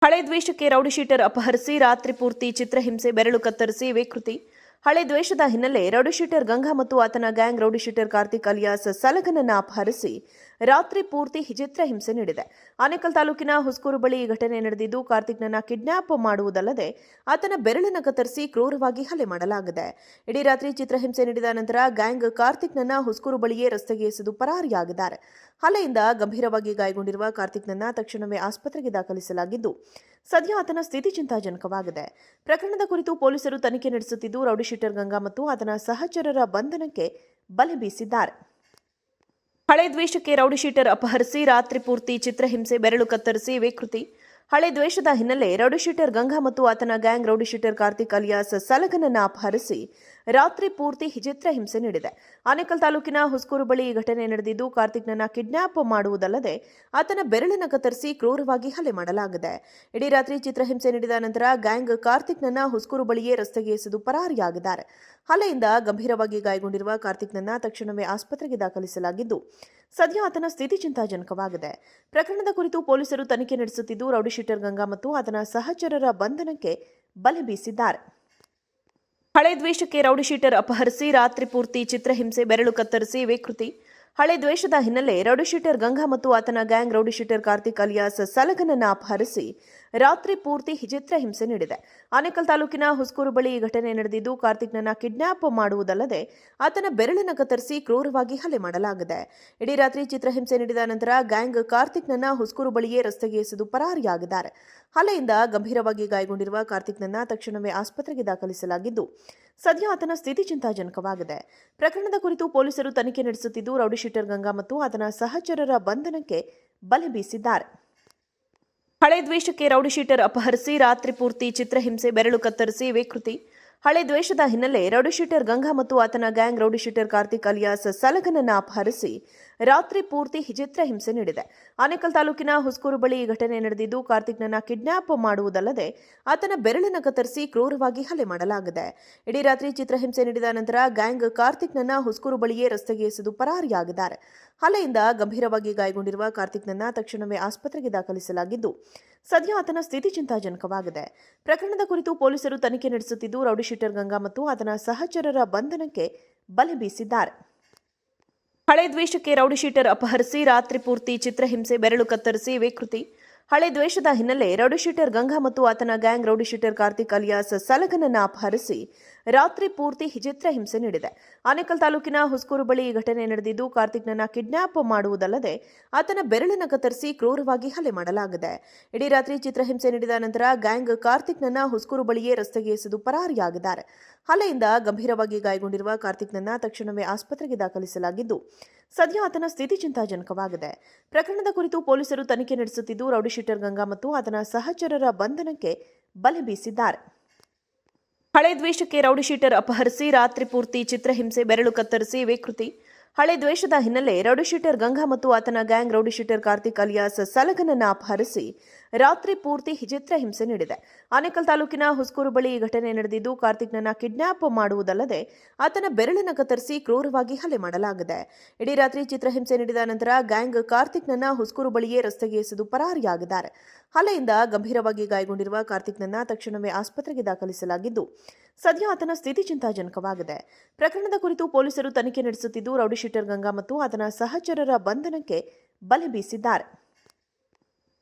ಹಳೆ ದ್ವೇಷಕ್ಕೆ ರೌಡಿಶೀಟರ್ ಅಪಹರಿಸಿ ರಾತ್ರಿ ಪೂರ್ತಿ ಚಿತ್ರಹಿಂಸೆ, ಬೆರಳು ಕತ್ತರಿಸಿ ವಿಕೃತಿ. ಹಳೆ ದ್ವೇಷದ ಹಿನ್ನೆಲೆ ರೌಡಿಶೀಟರ್ ಗಂಗಾ ಮತ್ತು ಆತನ ಗ್ಯಾಂಗ್ ರೌಡಿಶೀಟರ್ ಕಾರ್ತಿಕ್ ಅಲಿಯಾಸ್ ಸಲಗನನ್ನ ಅಪಹರಿಸಿ ರಾತ್ರಿ ಪೂರ್ತಿ ಚಿತ್ರಹಿಂಸೆ ನೀಡಿದೆ. ಆನೇಕಲ್ ತಾಲೂಕಿನ ಹುಸ್ಕೂರು ಬಳಿ ಈ ಘಟನೆ ನಡೆದಿದ್ದು, ಕಾರ್ತಿಕ್ನನ್ನ ಕಿಡ್ನಾಪ್ ಮಾಡುವುದಲ್ಲದೆ ಆತನ ಬೆರಳನ್ನು ಕತ್ತರಿಸಿ ಕ್ರೂರವಾಗಿ ಹಲ್ಲೆ ಮಾಡಲಾಗಿದೆ. ಇಡೀ ರಾತ್ರಿ ಚಿತ್ರಹಿಂಸೆ ನೀಡಿದ ನಂತರ ಗ್ಯಾಂಗ್ ಕಾರ್ತಿಕ್ನನ್ನ ಹುಸ್ಕೂರು ಬಳಿಯೇ ರಸ್ತೆಗೆ ಎಸೆದು ಪರಾರಿಯಾಗಿದ್ದಾರೆ. ಹಲ್ಲೆಯಿಂದ ಗಂಭೀರವಾಗಿ ಗಾಯಗೊಂಡಿರುವ ಕಾರ್ತಿಕ್ನನ್ನ ತಕ್ಷಣವೇ ಆಸ್ಪತ್ರೆಗೆ ದಾಖಲಿಸಲಾಗಿದ್ದು, ಸದ್ಯ ಆತನ ಸ್ಥಿತಿ ಚಿಂತಾಜನಕವಾಗಿದೆ. ಪ್ರಕರಣದ ಕುರಿತು ಪೊಲೀಸರು ತನಿಖೆ ನಡೆಸುತ್ತಿದ್ದು, ರೌಡಿಶೀಟರ್ ಗಂಗಾ ಮತ್ತು ಆತನ ಸಹಚರರ ಬಂಧನಕ್ಕೆ ಬಲೆ ಬೀಸಿದ್ದಾರೆ. ಹಳೆ ದ್ವೇಷಕ್ಕೆ ರೌಡಿಶೀಟರ್ ಅಪಹರಿಸಿ ರಾತ್ರಿ ಪೂರ್ತಿ ಚಿತ್ರಹಿಂಸೆ, ಬೆರಳು ಕತ್ತರಿಸಿ ವಿಕೃತಿ. ಹಳೆ ದ್ವೇಷದ ಹಿನ್ನೆಲೆ ರೌಡಿಶೀಟರ್ ಗಂಗಾ ಮತ್ತು ಆತನ ಗ್ಯಾಂಗ್ ರೌಡಿಶೀಟರ್ ಕಾರ್ತಿಕ್ ಅಲಿಯಾಸ್ ಸಲಗನನ್ನ ಅಪಹರಿಸಿ ರಾತ್ರಿ ಪೂರ್ತಿ ಚಿತ್ರಹಿಂಸೆ ನೀಡಿದೆ. ಆನೇಕಲ್ ತಾಲೂಕಿನ ಹುಸ್ಕೂರು ಬಳಿ ಈ ಘಟನೆ ನಡೆದಿದ್ದು, ಕಾರ್ತಿಕ್ನನ್ನ ಕಿಡ್ನಾಪ್ ಮಾಡುವುದಲ್ಲದೆ ಆತನ ಬೆರಳನ್ನು ಕತ್ತರಿಸಿ ಕ್ರೂರವಾಗಿ ಹಲ್ಲೆ ಮಾಡಲಾಗಿದೆ. ಇಡೀ ರಾತ್ರಿ ಚಿತ್ರಹಿಂಸೆ ನೀಡಿದ ನಂತರ ಗ್ಯಾಂಗ್ ಕಾರ್ತಿಕ್ನನ್ನ ಹುಸ್ಕೂರು ಬಳಿಯೇ ರಸ್ತೆಗೆ ಎಸೆದು ಪರಾರಿಯಾಗಿದ್ದಾರೆ. ಹಲ್ಲೆಯಿಂದ ಗಂಭೀರವಾಗಿ ಗಾಯಗೊಂಡಿರುವ ಕಾರ್ತಿಕ್ನನ್ನ ತಕ್ಷಣವೇ ಆಸ್ಪತ್ರೆಗೆ ದಾಖಲಿಸಲಾಗಿದ್ದು, ಸದ್ಯ ಆತನ ಸ್ಥಿತಿ ಚಿಂತಾಜನಕವಾಗಿದೆ. ಪ್ರಕರಣದ ಕುರಿತು ಪೊಲೀಸರು ತನಿಖೆ ನಡೆಸುತ್ತಿದ್ದು, ರೌಡಿಶೀಟರ್ ಗಂಗಾ ಮತ್ತು ಆತನ ಸಹಚರರ ಬಂಧನಕ್ಕೆ ಬಲೆ ಬೀಸಿದ್ದಾರೆ. ಹಳೆ ದ್ವೇಷಕ್ಕೆ ರೌಡಿಶೀಟರ್ ಅಪಹರಿಸಿ ರಾತ್ರಿ ಪೂರ್ತಿ ಚಿತ್ರಹಿಂಸೆ, ಬೆರಳು ಕತ್ತರಿಸಿ ವಿಕೃತಿ. ಹಳೆ ದ್ವೇಷದ ಹಿನ್ನೆಲೆ ರೌಡಿಶೀಟರ್ ಗಂಗಾ ಮತ್ತು ಆತನ ಗ್ಯಾಂಗ್ ರೌಡಿಶೀಟರ್ ಕಾರ್ತಿಕ್ ಅಲಿಯಾಸ್ ಸಲಗನನ್ನ ಅಪಹರಿಸಿ ರಾತ್ರಿ ಪೂರ್ತಿ ಚಿತ್ರಹಿಂಸೆ ನೀಡಿದೆ. ಆನೇಕಲ್ ತಾಲೂಕಿನ ಹುಸ್ಕೂರು ಬಳಿ ಈ ಘಟನೆ ನಡೆದಿದ್ದು, ಕಾರ್ತಿಕ್ನನ್ನ ಕಿಡ್ನಾಪ್ ಮಾಡುವುದಲ್ಲದೆ ಆತನ ಬೆರಳನ್ನು ಕತ್ತರಿಸಿ ಕ್ರೂರವಾಗಿ ಹಲ್ಲೆ ಮಾಡಲಾಗಿದೆ. ಇಡೀ ರಾತ್ರಿ ಚಿತ್ರಹಿಂಸೆ ನೀಡಿದ ನಂತರ ಗ್ಯಾಂಗ್ ಕಾರ್ತಿಕ್ನನ್ನ ಹುಸ್ಕೂರು ಬಳಿಯೇ ರಸ್ತೆಗೆ ಎಸೆದು ಪರಾರಿಯಾಗಿದ್ದಾರೆ. ಹಲ್ಲೆಯಿಂದ ಗಂಭೀರವಾಗಿ ಗಾಯಗೊಂಡಿರುವ ಕಾರ್ತಿಕ್ನನ್ನ ತಕ್ಷಣವೇ ಆಸ್ಪತ್ರೆಗೆ ದಾಖಲಿಸಲಾಗಿದ್ದು, ಸದ್ಯ ಆತನ ಸ್ಥಿತಿ ಚಿಂತಾಜನಕವಾಗಿದೆ. ಪ್ರಕರಣದ ಕುರಿತು ಪೊಲೀಸರು ತನಿಖೆ ನಡೆಸುತ್ತಿದ್ದು, ರೌಡಿಶೀಟರ್ ಗಂಗಾ ಮತ್ತು ಆತನ ಸಹಚರರ ಬಂಧನಕ್ಕೆ ಬಲೆ ಬೀಸಿದ್ದಾರೆ. ಹಳೆ ದ್ವೇಷಕ್ಕೆ ರೌಡಿಶೀಟರ್ ಅಪಹರಿಸಿ ರಾತ್ರಿ ಪೂರ್ತಿ ಚಿತ್ರಹಿಂಸೆ, ಬೆರಳು ಕತ್ತರಿಸಿ ವಿಕೃತಿ. ಹಳೆ ದ್ವೇಷದ ಹಿನ್ನೆಲೆ ರೌಡಿಶೀಟರ್ ಗಂಗಾ ಮತ್ತು ಆತನ ಗ್ಯಾಂಗ್ ರೌಡಿಶೀಟರ್ ಕಾರ್ತಿಕ್ ಅಲಿಯಾಸ್ ಸಲಗನನ್ನ ಅಪಹರಿಸಿ ರಾತ್ರಿ ಪೂರ್ತಿ ಚಿತ್ರಹಿಂಸೆ ನೀಡಿದೆ. ಆನೇಕಲ್ ತಾಲೂಕಿನ ಹುಸ್ಕೂರು ಬಳಿ ಈ ಘಟನೆ ನಡೆದಿದ್ದು, ಕಾರ್ತಿಕ್ನನ್ನ ಕಿಡ್ನಾಪ್ ಮಾಡುವುದಲ್ಲದೆ ಆತನ ಬೆರಳನ್ನು ಕತ್ತರಿಸಿ ಕ್ರೂರವಾಗಿ ಹಲ್ಲೆ ಮಾಡಲಾಗಿದೆ. ಇಡೀ ರಾತ್ರಿ ಚಿತ್ರಹಿಂಸೆ ನೀಡಿದ ನಂತರ ಗ್ಯಾಂಗ್ ಕಾರ್ತಿಕ್ನನ್ನ ಹುಸ್ಕೂರು ಬಳಿಯೇ ರಸ್ತೆಗೆ ಎಸೆದು ಪರಾರಿಯಾಗಿದ್ದಾರೆ. ಹಲ್ಲೆಯಿಂದ ಗಂಭೀರವಾಗಿ ಗಾಯಗೊಂಡಿರುವ ಕಾರ್ತಿಕ್ನನ್ನ ತಕ್ಷಣವೇ ಆಸ್ಪತ್ರೆಗೆ ದಾಖಲಿಸಲಾಗಿದ್ದು, ಸದ್ಯ ಆತನ ಸ್ಥಿತಿ ಚಿಂತಾಜನಕವಾಗಿದೆ. ಪ್ರಕರಣದ ಕುರಿತು ಪೊಲೀಸರು ತನಿಖೆ ನಡೆಸುತ್ತಿದ್ದು, ರೌಡಿಶೀಟರ್ ಗಂಗಾ ಮತ್ತು ಆತನ ಸಹಚರರ ಬಂಧನಕ್ಕೆ ಬಲೆ ಬೀಸಿದ್ದಾರೆ. ಹಳೆ ದ್ವೇಷಕ್ಕೆ ರೌಡಿಶೀಟರ್ ಅಪಹರಿಸಿ ರಾತ್ರಿ ಪೂರ್ತಿ ಚಿತ್ರಹಿಂಸೆ, ಬೆರಳು ಕತ್ತರಿಸಿ ವಿಕೃತಿ. ಹಳೆ ದ್ವೇಷದ ಹಿನ್ನೆಲೆ ರೌಡಿಶೀಟರ್ ಗಂಗಾ ಮತ್ತು ಆತನ ಗ್ಯಾಂಗ್ ರೌಡಿಶೀಟರ್ ಕಾರ್ತಿಕ್ ಅಲಿಯಾಸ್ ಸಲಗನನ್ನ ಅಪಹರಿಸಿ ರಾತ್ರಿ ಪೂರ್ತಿ ಚಿತ್ರಹಿಂಸೆ ನೀಡಿದೆ. ಆನೇಕಲ್ ತಾಲೂಕಿನ ಹುಸ್ಕೂರು ಬಳಿ ಈ ಘಟನೆ ನಡೆದಿದ್ದು, ಕಾರ್ತಿಕ್ನನ್ನ ಕಿಡ್ನಾಪ್ ಮಾಡುವುದಲ್ಲದೆ ಆತನ ಬೆರಳನ್ನು ಕತ್ತರಿಸಿ ಕ್ರೂರವಾಗಿ ಹಲ್ಲೆ ಮಾಡಲಾಗಿದೆ. ಇಡೀ ರಾತ್ರಿ ಚಿತ್ರಹಿಂಸೆ ನೀಡಿದ ನಂತರ ಗ್ಯಾಂಗ್ ಕಾರ್ತಿಕ್ನನ್ನ ಹುಸ್ಕೂರು ಬಳಿಯೇ ರಸ್ತೆಗೆ ಎಸೆದು ಪರಾರಿಯಾಗಿದ್ದಾರೆ. ಹಲ್ಲೆಯಿಂದ ಗಂಭೀರವಾಗಿ ಗಾಯಗೊಂಡಿರುವ ಕಾರ್ತಿಕ್ನನ್ನ ತಕ್ಷಣವೇ ಆಸ್ಪತ್ರೆಗೆ ದಾಖಲಿಸಲಾಗಿದ್ದು, ಸದ್ಯ ಆತನ ಸ್ಥಿತಿ ಚಿಂತಾಜನಕವಾಗಿದೆ. ಪ್ರಕರಣದ ಕುರಿತು ಪೊಲೀಸರು ತನಿಖೆ ನಡೆಸುತ್ತಿದ್ದು, ರೌಡಿಶೀಟರ್ ಗಂಗಾ ಮತ್ತು ಆತನ ಸಹಚರರ ಬಂಧನಕ್ಕೆ ಬಲೆ ಬೀಸಿದ್ದಾರೆ. ಹಳೆ ದ್ವೇಷಕ್ಕೆ ರೌಡಿಶೀಟರ್ ಅಪಹರಿಸಿ ರಾತ್ರಿ ಪೂರ್ತಿ ಚಿತ್ರಹಿಂಸೆ, ಬೆರಳು ಕತ್ತರಿಸಿ ವಿಕೃತಿ. ಹಳೆ ದ್ವೇಷದ ಹಿನ್ನೆಲೆ ರೌಡಿಶೀಟರ್ ಗಂಗಾ ಮತ್ತು ಆತನ ಗ್ಯಾಂಗ್ ರೌಡಿಶೀಟರ್ ಕಾರ್ತಿಕ್ ಅಲಿಯಾಸ್ ಸಲಗನನ್ನ ಅಪಹರಿಸಿ ರಾತ್ರಿ ಪೂರ್ತಿ ಚಿತ್ರಹಿಂಸೆ, ಬೆರಳು ಕತ್ತರಿಸಿ ಕ್ರೂರವಾಗಿ ಹಲ್ಲೆ ಮಾಡಲಾಗಿದೆ. ಇಡೀ ರಾತ್ರಿ ಚಿತ್ರಹಿಂಸೆ ನೀಡಿದ ನಂತರ ಗ್ಯಾಂಗ್ ಕಾರ್ತಿಕ್ನನ್ನ ಹುಸ್ಕೂರು ಬಳಿಯೇ ರಸ್ತೆಗೆ ಎಸೆದು ಪರಾರಿಯಾಗಿದ್ದಾರೆ. ಹಲ್ಲೆಯಿಂದ ಗಂಭೀರವಾಗಿ ಗಾಯಗೊಂಡಿರುವ ಕಾರ್ತಿಕ್ನನ್ನ ತಕ್ಷಣವೇ ಆಸ್ಪತ್ರೆಗೆ ದಾಖಲಿಸಲಾಗಿದ್ದು, ಸದ್ಯ ಆತನ ಸ್ಥಿತಿ ಚಿಂತಾಜನಕವಾಗಿದೆ. ಪ್ರಕರಣದ ಕುರಿತು ಪೊಲೀಸರು ತನಿಖೆ ನಡೆಸುತ್ತಿದ್ದು, ರೌಡಿಶೀಟರ್ ಗಂಗಾ ಮತ್ತು ಆತನ ಸಹಚರರ ಬಂಧನಕ್ಕೆ ಬಲೆ ಬೀಸಿದ್ದಾರೆ. ಹಳೆ ದ್ವೇಷಕ್ಕೆ ರೌಡಿಶೀಟರ್ ಅಪಹರಿಸಿ ರಾತ್ರಿ ಪೂರ್ತಿ ಚಿತ್ರಹಿಂಸೆ, ಬೆರಳು ಕತ್ತರಿಸಿ ವಿಕೃತಿ. ಹಳೆ ದ್ವೇಷದ ಹಿನ್ನೆಲೆ ರೌಡಿಶೀಟರ್ ಗಂಗಾ ಮತ್ತು ಆತನ ಗ್ಯಾಂಗ್ ರೌಡಿಶೀಟರ್ ಕಾರ್ತಿಕ್ ಅಲಿಯಾಸ್ ಸಲಗನನ್ನ ಅಪಹರಿಸಿ ರಾತ್ರಿ ಪೂರ್ತಿ ಚಿತ್ರಹಿಂಸೆ ನೀಡಿದೆ. ಆನೇಕಲ್ ತಾಲೂಕಿನ ಹುಸ್ಕೂರು ಬಳಿ ಈ ಘಟನೆ ನಡೆದಿದ್ದು, ಕಾರ್ತಿಕ್ನನ್ನ ಕಿಡ್ನಾಪ್ ಮಾಡುವುದಲ್ಲದೆ ಆತನ ಬೆರಳನ್ನು ಕತ್ತರಿಸಿ ಕ್ರೂರವಾಗಿ ಹಲ್ಲೆ ಮಾಡಲಾಗಿದೆ. ಇಡೀ ರಾತ್ರಿ ಚಿತ್ರಹಿಂಸೆ ನೀಡಿದ ನಂತರ ಗ್ಯಾಂಗ್ ಕಾರ್ತಿಕ್ನನ್ನ ಹುಸ್ಕೂರು ಬಳಿಯೇ ರಸ್ತೆಗೆ ಎಸೆದು ಪರಾರಿಯಾಗಿದ್ದಾರೆ. ಹಲ್ಲೆಯಿಂದ ಗಂಭೀರವಾಗಿ ಗಾಯಗೊಂಡಿರುವ ಕಾರ್ತಿಕ್ನನ್ನ ತಕ್ಷಣವೇ ಆಸ್ಪತ್ರೆಗೆ ದಾಖಲಿಸಲಾಗಿದ್ದು, ಸದ್ಯ ಆತನ ಸ್ಥಿತಿ ಚಿಂತಾಜನಕವಾಗಿದೆ. ಪ್ರಕರಣದ ಕುರಿತು ಪೊಲೀಸರು ತನಿಖೆ ನಡೆಸುತ್ತಿದ್ದು, ರೌಡಿಶೀಟರ್ ಗಂಗಾ ಮತ್ತು ಆತನ ಸಹಚರರ ಬಂಧನಕ್ಕೆ ಬಲೆ ಬೀಸಿದ್ದಾರೆ.